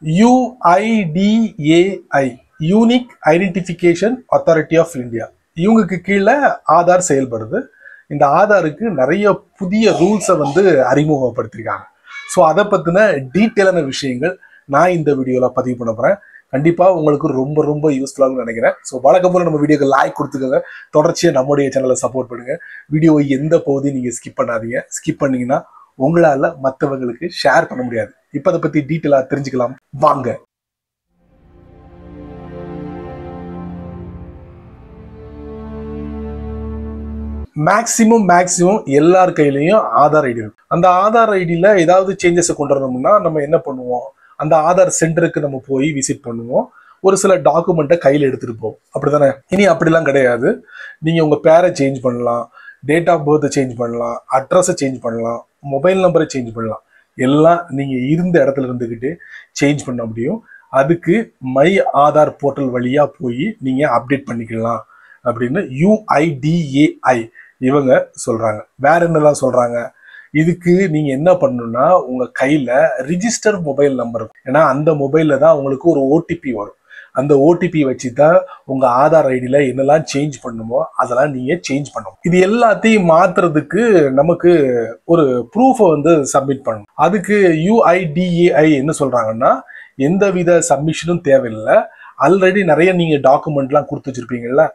UIDAI unique identification authority of India. இவங்களுக்கு கீழே ஆதார் செயல்படுது. இந்த ஆதாருக்கு நிறைய புதிய ரூல்ஸை அறிமுகப்படுத்திருக்காங்க. ஸோ அதை பற்றின டீட்டெயிலான விஷயங்கள் நான் இந்த வீடியோவில் பதிவு பண்ண போகிறேன். கண்டிப்பாக உங்களுக்கு ரொம்ப ரொம்ப யூஸ்ஃபுல்லாக நினைக்கிறேன். ஸோ வழக்கம் போல நம்ம வீடியோக்கு லைக் கொடுத்துக்கோங்க. தொடர்ச்சியாக நம்முடைய சேனலை சப்போர்ட் பண்ணுங்கள். வீடியோவை எந்த பகுதியும் நீங்கள் ஸ்கிப் பண்ணாதீங்க. ஸ்கிப் பண்ணீங்கன்னா உங்களால் மற்றவங்களுக்கு ஷேர் பண்ண முடியாது. இப்போ அதை பற்றி டீட்டெயிலாக தெரிஞ்சுக்கலாம் வாங்க. மேக்சிமம் எல்லார் கையிலையும் ஆதார் ஐடி இருக்கும். அந்த ஆதார் ஐடியில ஏதாவது சேஞ்சஸை கொண்டு வரணும்னா நம்ம என்ன பண்ணுவோம், அந்த ஆதார் சென்டருக்கு நம்ம போய் விசிட் பண்ணுவோம். ஒரு சில டாக்குமெண்ட்டை கையில் எடுத்துட்டு போவோம். அப்படிதானே? இனி அப்படிலாம் கிடையாது. நீங்க உங்க பேரை சேஞ்ச் பண்ணலாம், டேட் ஆஃப் பர்த்தை சேஞ்ச் பண்ணலாம், அட்ரஸை சேஞ்ச் பண்ணலாம், மொபைல் நம்பரை சேஞ்ச் பண்ணலாம். எல்லாம் நீங்க இருந்த இடத்துல இருந்துகிட்டு சேஞ்ச் பண்ண முடியும். அதுக்கு மை ஆதார் போர்ட்டல் வழியா போய் நீங்க அப்டேட் பண்ணிக்கலாம் அப்படின்னு UIDAI இவங்க சொல்றாங்க. வேற என்னதான் சொல்றாங்க, இதுக்கு நீங்க என்ன பண்ணணும்னா உங்க கையில ரிஜிஸ்டர் மொபைல் நம்பர் இருக்கும். ஏன்னா அந்த மொபைல்ல தான் உங்களுக்கு ஒரு OTP வரும். அந்த OTP வச்சுதான் உங்க ஆதார் ஐடியில என்னெல்லாம் சேஞ்ச் பண்ணுமோ அதெல்லாம் நீங்க சேஞ்ச் பண்ணணும். இது எல்லாத்தையும் மாத்துறதுக்கு நமக்கு ஒரு ப்ரூஃபை சப்மிட் பண்ணணும். அதுக்கு UIDAI என்ன சொல்றாங்கன்னா, எந்தவித சப்மிஷனும் தேவையில்லை. ஆல்ரெடி நிறைய நீங்க டாக்குமெண்ட்லாம் கொடுத்து வச்சிருப்பீங்கல்ல,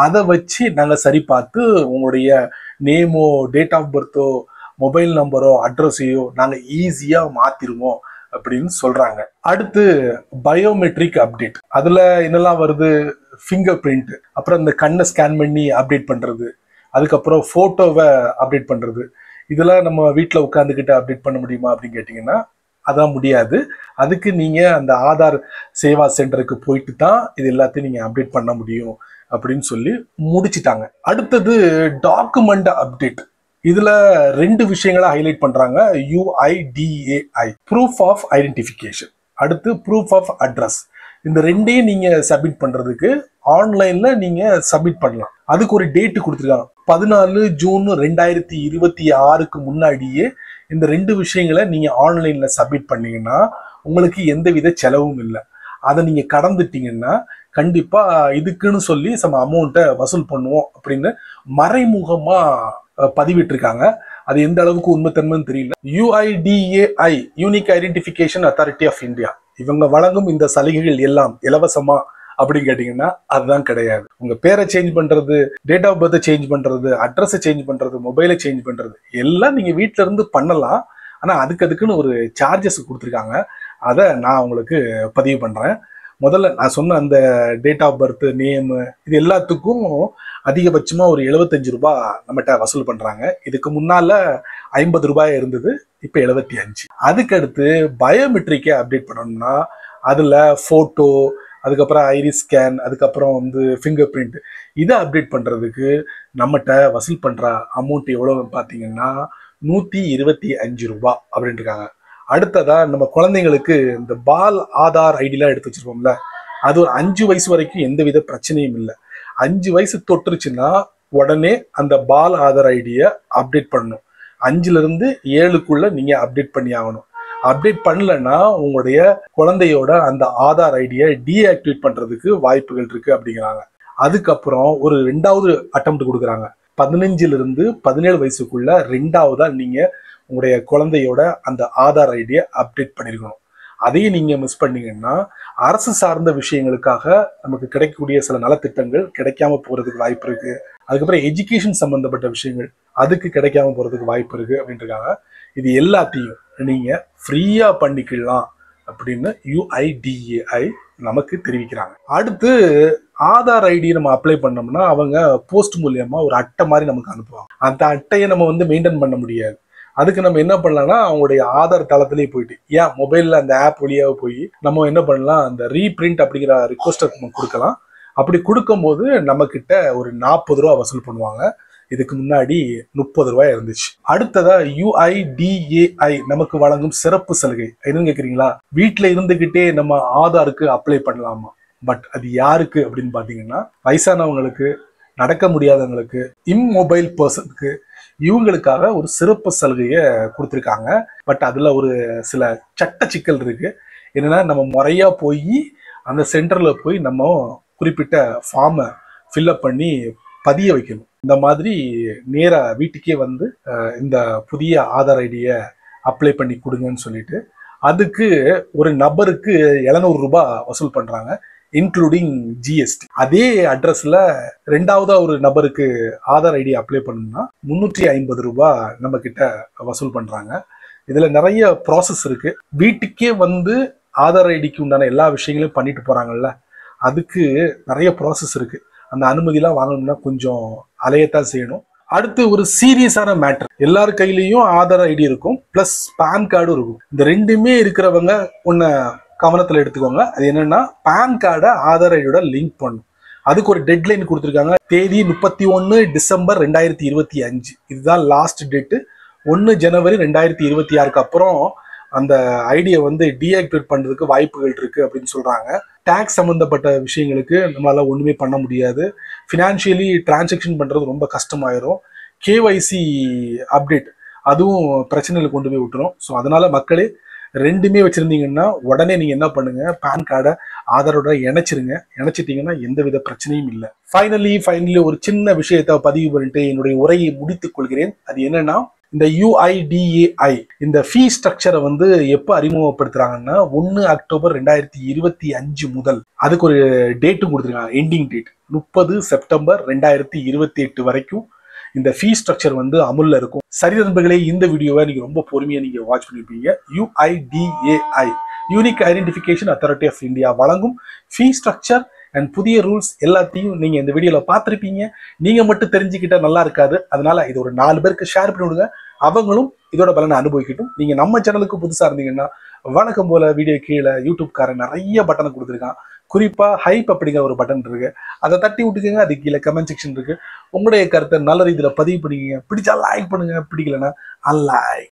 அதை வச்சு நாங்கள் சரி பார்த்து உங்களுடைய நேமோ, டேட் ஆஃப் பர்த்தோ, மொபைல் நம்பரோ, அட்ரஸையோ நாங்கள் ஈஸியாக மாற்றிடுவோம் அப்படின்னு சொல்கிறாங்க. அடுத்து பயோமெட்ரிக் அப்டேட். அதில் என்னெல்லாம் வருது, ஃபிங்கர் பிரிண்ட், அப்புறம் இந்த கண்ணை ஸ்கேன் பண்ணி அப்டேட் பண்ணுறது, அதுக்கப்புறம் ஃபோட்டோவை அப்டேட் பண்ணுறது. இதெல்லாம் நம்ம வீட்டில் உட்காந்துக்கிட்டு அப்டேட் பண்ண முடியுமா அப்படின்னு கேட்டிங்கன்னா அதான் முடியாது. அதுக்கு நீங்கள் அந்த ஆதார் சேவா சென்டருக்கு போயிட்டு தான் இது எல்லாத்தையும் நீங்கள் அப்டேட் பண்ண முடியும் அப்படின்னு சொல்லி முடிச்சிட்டாங்க. அடுத்தது டாக்குமெண்ட் அப்டேட். இதுல ரெண்டு விஷயங்களை ஹைலைட் பண்றாங்க UIDAI. ப்ரூஃப் ஆஃப் ஐடென்டிஃபிகேஷன், அடுத்து ப்ரூஃப் ஆஃப் அட்ரஸ். இந்த ரெண்டையும் நீங்க சப்மிட் பண்றதுக்கு ஆன்லைன்ல நீங்க சப்மிட் பண்ணலாம். அதுக்கு ஒரு டேட் கொடுத்துருக்காங்க. 14 ஜூன் 2026க்கு முன்னாடியே இந்த ரெண்டு விஷயங்களை நீங்க ஆன்லைன்ல சப்மிட் பண்ணீங்கன்னா உங்களுக்கு எந்தவித செலவும் இல்லை. அதை நீங்க கடந்துட்டீங்கன்னா கண்டிப்பா இதுக்குன்னு சொல்லி சம அமௌண்ட்டை வசூல் பண்ணுவோம் அப்படின்னு மறைமுகமா பதிவிட்டு இருக்காங்க. அது எந்த அளவுக்கு உண்மைத்தன்மைன்னு தெரியல. UIDAI unique identification authority of India இவங்க வழங்கும் இந்த சலுகைகள் எல்லாம் இலவசமா அப்படின்னு கேட்டீங்கன்னா அதுதான் கிடையாது. உங்க பேரை சேஞ்ச் பண்றது, டேட் ஆஃப் பர்த்தை சேஞ்ச் பண்றது, அட்ரஸை சேஞ்ச் பண்றது, மொபைலை சேஞ்ச் பண்றது எல்லாம் நீங்க வீட்டுல இருந்து பண்ணலாம். ஆனா அதுக்குன்னு ஒரு சார்ஜஸ் கொடுத்துருக்காங்க. அதை நான் உங்களுக்கு பதிவு பண்றேன். முதல்ல நான் சொன்ன அந்த டேட் ஆஃப் பர்த், நேமு, இது எல்லாத்துக்கும் அதிகபட்சமா ஒரு 75 ரூபாய் நம்மகிட்ட வசூல் பண்றாங்க. இதுக்கு முன்னால 50 ரூபாய் இருந்தது, இப்ப 75. அதுக்கடுத்து பயோமெட்ரிக்கை அப்டேட் பண்ணணும்னா அதுல போட்டோ, அதுக்கப்புறம் ஐரிஸ் ஸ்கேன், அதுக்கப்புறம் ஃபிங்கர் பிரிண்ட், இதை அப்டேட் பண்றதுக்கு நம்மகிட்ட வசூல் பண்ற அமௌண்ட் எவ்வளவுன்னு பாத்தீங்கன்னா 125 ரூபாய் அப்படின்னு இருக்காங்க. அடுத்ததா நம்ம குழந்தைங்களுக்கு இந்த பால் ஆதார் ஐடியெல்லாம் எடுத்து வச்சிருப்போம்ல, அது ஒரு 5 வயசு வரைக்கும் எந்தவித பிரச்சனையும் இல்லை. 5 வயசு தொட்டுருச்சுன்னா உடனே அந்த பால் ஆதார் ஐடியை அப்டேட் பண்ணணும். 5ல இருந்து 7க்குள்ள நீங்க அப்டேட் பண்ணி ஆகணும். அப்டேட் பண்ணலன்னா உங்களுடைய குழந்தையோட அந்த ஆதார் ஐடியை டீஆக்டிவேட் பண்றதுக்கு வாய்ப்புகள் இருக்கு அப்படிங்கிறாங்க. அதுக்கப்புறம் ஒரு 2வது அட்டெம்ப்ட் கொடுக்குறாங்க. 15ல இருந்து 17 வயசுக்குள்ள 2வதா நீங்க உங்களுடைய குழந்தையோட அந்த ஆதார் ஐடியை அப்டேட் பண்ணிருக்கணும். அதையும் நீங்க மிஸ் பண்ணீங்கன்னா அரசு சார்ந்த விஷயங்களுக்காக நமக்கு கிடைக்கக்கூடிய சில நலத்திட்டங்கள் கிடைக்காம போறதுக்கு வாய்ப்பு இருக்கு. அதுக்கப்புறம் எஜுகேஷன் சம்பந்தப்பட்ட விஷயங்கள் அதுக்கு கிடைக்காம போறதுக்கு வாய்ப்பு இருக்கு அப்படின்னு இருக்காங்க. இது எல்லாத்தையும் நீங்க ஃப்ரீயா பண்ணிக்கலாம் அப்படின்னு UIDAI நமக்கு தெரிவிக்கிறாங்க. அடுத்து ஆதார் ஐடி நம்ம அப்ளை பண்ணோம்னா அவங்க போஸ்ட் மூலியமா ஒரு அட்டை மாதிரி நமக்கு அனுப்புவாங்க. அந்த அட்டையை நம்ம மெயின்டைன் பண்ண முடியாது. அதுக்கு நம்ம என்ன பண்ணலாம்னா அவங்களுடைய ஆதார் தளத்திலேயே போயிட்டு, ஏன் மொபைல்ல அந்த ஆப் வழியாக போய் நம்ம என்ன பண்ணலாம், அந்த ரீபிரிண்ட் அப்படிங்கிற ரிக்வஸ்ட்டை கொடுக்கலாம். அப்படி கொடுக்கும்போது நம்ம கிட்ட ஒரு 40 ரூபா வசூல் பண்ணுவாங்க. இதுக்கு முன்னாடி 30 ரூபாய் இருந்துச்சு. அடுத்ததா UIDAI நமக்கு வழங்கும் சிறப்பு சலுகை என்னன்னு கேக்குறீங்களா? வீட்டுல இருந்துகிட்டே நம்ம ஆதாருக்கு அப்ளை பண்ணலாமா? பட் அது யாருக்கு அப்படின்னு பாத்தீங்கன்னா வயசானவங்களுக்கு, நடக்க முடியாதவங்களுக்கு, இம்மொபைல் பர்சனுக்கு, இவங்களுக்காக ஒரு சிறப்பு சலுகையை கொடுத்துருக்காங்க. பட் அதுல ஒரு சில சட்ட சிக்கல் இருக்கு. என்னன்னா நம்ம முறையா போய் அந்த சென்டர்ல போய் நம்ம குறிப்பிட்ட ஃபார்மை ஃபில்அப் பண்ணி பதிய வைக்கணும். இந்த மாதிரி நேரா வீட்டுக்கே வந்து இந்த புதிய ஆதார் ஐடியை அப்ளை பண்ணி கொடுங்கன்னு சொல்லிட்டு அதுக்கு ஒரு நபருக்கு 700 ரூபாய் வசூல் பண்றாங்க, இன்க்ளூடிங் ஜிஎஸ்டி. அதே அட்ரஸ்ல ரெண்டாவதா ஒரு நபருக்கு ஆதார் ஐடி அப்ளை பண்ணணும்னா 350 ரூபாய் நம்ம கிட்ட வசூல் பண்றாங்க. இதுல நிறைய ப்ராசஸ் இருக்கு. வீட்டுக்கே வந்து ஆதார் ஐடிக்கு உண்டான எல்லா விஷயங்களையும் பண்ணிட்டு போறாங்கல்ல, அதுக்கு நிறைய ப்ராசஸ் இருக்கு. அந்த அனுமதியெல்லாம் வாங்கணும்னா கொஞ்சம் அலையத்தான் செய்யணும். அடுத்து ஒரு சீரியஸான மேட்டர், எல்லார் கையிலையும் ஆதார் ஐடி இருக்கும், பிளஸ் பேன் கார்டும் இருக்கும். இந்த ரெண்டுமே இருக்கிறவங்க ஒன்ன கவனத்துல எடுத்துக்கோங்க. அது என்னன்னா, பேன் கார்டை ஆதார் ஐடியோட லிங்க் பண்ணும். அதுக்கு ஒரு டெட்லைன் கொடுத்துருக்காங்க. தேதி 31 டிசம்பர் 2025. இதுதான் லாஸ்ட் டேட்டு. 1 ஜனவரி 2026க்கு அப்புறம் அந்த ஐடியை வந்து டீஆக்டிவேட் பண்றதுக்கு வாய்ப்புகள் இருக்கு அப்படின்னு சொல்றாங்க. டேக்ஸ் சம்பந்தப்பட்ட விஷயங்களுக்கு நம்மளால ஒண்ணுமே பண்ண முடியாது. ஃபினான்ஷியலி டிரான்சாக்ஷன் பண்றது ரொம்ப கஷ்டமாயிரும். கேஒய்சி அப்டேட் அதுவும் பிரச்சனையில கொண்டு போய் விட்டுரும். ஸோ அதனால மக்களே, ரெண்டுமே வச்சிருந்தீங்கன்னா உடனே நீங்க என்ன பண்ணுங்க, பேன் கார்டை ஆதாரோட இணைச்சிருங்க. இணைச்சிட்டீங்கன்னா எந்தவித பிரச்சனையும் இல்லை. ஃபைனலி ஒரு சின்ன விஷயத்தை பதிவு பண்ணிட்டு என்னுடைய உரையை முடித்துக் கொள்கிறேன். அது என்னன்னா, இந்த UIDAI இந்த ஃபீ ஸ்ட்ரக்சரை வந்து எப்போ அறிமுகப்படுத்துறாங்கன்னா 1 அக்டோபர் 2025 முதல். அதுக்கு ஒரு டேட்டும் கொடுத்துருக்காங்க, எண்டிங் டேட் 30 செப்டம்பர் 2028 வரைக்கும் இந்த ஃபீ ஸ்ட்ரக்சர் வந்து அமுல்ல இருக்கும். சரி நண்பர்களே, இந்த வீடியோவை நீங்க ரொம்ப பொறுமையா நீங்க வாட்ச் பண்ணிருப்பீங்க. UIDAI unique identification authority of India வழங்கும் ஃபீ ஸ்ட்ரக்சர் அண்ட் புதிய ரூல்ஸ் எல்லாத்தையும் நீங்க இந்த வீடியோல பார்த்துருப்பீங்க. நீங்க மட்டும் தெரிஞ்சுக்கிட்டா நல்லா இருக்காது. அதனால இது ஒரு 4 பேருக்கு ஷேர் பண்ணி விடுங்க, அவங்களும் இதோட பலனை அனுபவிக்கட்டும். நீங்க நம்ம சேனலுக்கு புதுசா இருந்தீங்கன்னா வணக்கம் போல வீடியோ கீழே யூடியூப்காரன் நிறைய பட்டனை கொடுத்துருக்கான். குறிப்பா ஹைப் அப்படிங்கிற ஒரு பட்டன் இருக்கு, அதை தட்டி விட்டுக்கோங்க. அது கீழே கமெண்ட் செக்ஷன் இருக்கு. உங்களுடைய கருத்தை நல்ல ரீதியில பதிவு பண்ணிக்கங்க. பிடிச்சா லைக் பண்ணுங்க, பிடிக்கலன்னா அன்லைக்.